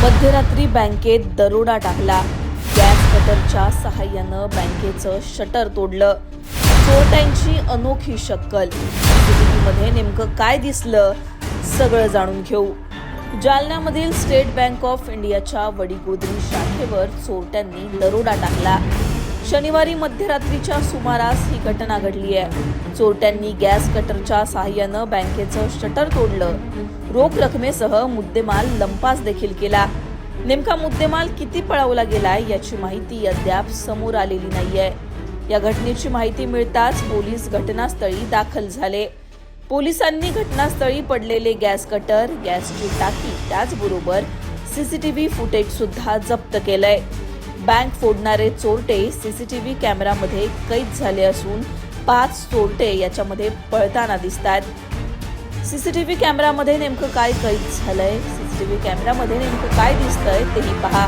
मध्यरात्री बँकेत दरोडा टाकला। गॅस कटरच्या सहाय्यानं बँकेचं शटर तोडलं। चोरट्यांची अनोखी शक्कल। सीसीटीव्हीमध्ये नेमकं काय दिसलं सगळं जाणून घेऊ। जालन्यामधील स्टेट बँक ऑफ इंडियाच्या वडीगोद्री शाखेवर चोरट्यांनी दरोडा टाकला। शनिवारी मध्यरात्रीच्या सुमारास ही घटना घडली आहे। चोरट्यांनी गॅस कटरच्या सहाय्यानं बँकेचं शटर तोडलं। रोख रकमेसह मुद्देमाल लंपास देखील केला। नेमका मुद्देमाल किती पळवला गेलाय याची माहिती अद्याप समोर आलेली नाहीये। या घटनेची माहिती मिळताच पोलीस घटनास्थळी दाखल झाले। पोलिसांनी घटनास्थळी पडलेले गॅस कटर, गॅसची टाकी त्याचबरोबर सीसीटीव्ही फुटेज सुद्धा जप्त केलंय। बँक फोडणारे चोरटे सीसीटीव्ही कॅमेरामध्ये कैद झाले असून 5 चोरटे याच्यामध्ये पळताना दिसतात। सीसीटीव्ही कॅमेरामध्ये नेमकं काय कैद झालंय, सीसीटीव्ही कॅमेरामध्ये नेमकं काय दिसतंय तेही पहा।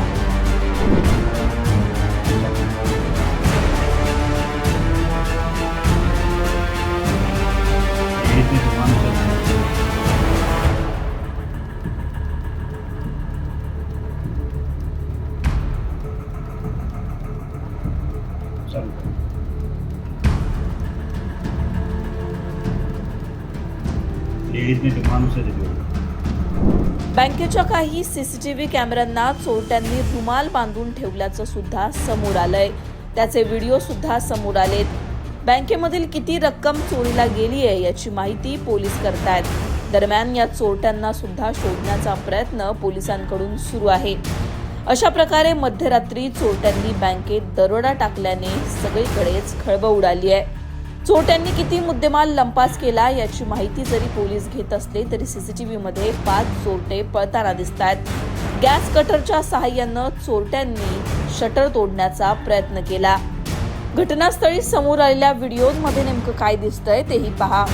बँकेच्या काही सीसीटीव्ही कॅमेऱ्यांना चोरट्यांनी रुमाल बांधून ठेवल्याचं सुद्धा समोर आलंय। त्याचे व्हिडिओ सुद्धा समोर आलेत। बँकेमधील किती रक्कम चोरीला गेली आहे याची माहिती पोलीस करतायत। दरम्यान या चोरट्यांना सुद्धा शोधण्याचा प्रयत्न पोलिसांकडून सुरू आहे। अशा प्रकारे मध्यरात्री चोरट्यांनी बँकेत दरोडा टाकल्याने सगळीकडेच खळबळ उडाली आहे। चोरट्यांनी किती मुद्देमाल लंपास केला याची माहिती जरी पोलीस घेत असले तरी सीसीटीव्हीमध्ये 5 चोरटे पळताना दिसतात। गॅस कटरच्या सहाय्यानं चोरट्यांनी शटर तोडण्याचा प्रयत्न केला। घटनास्थळी समोर आलेल्या व्हिडिओमध्ये नेमकं काय दिसतंय तेही पहा।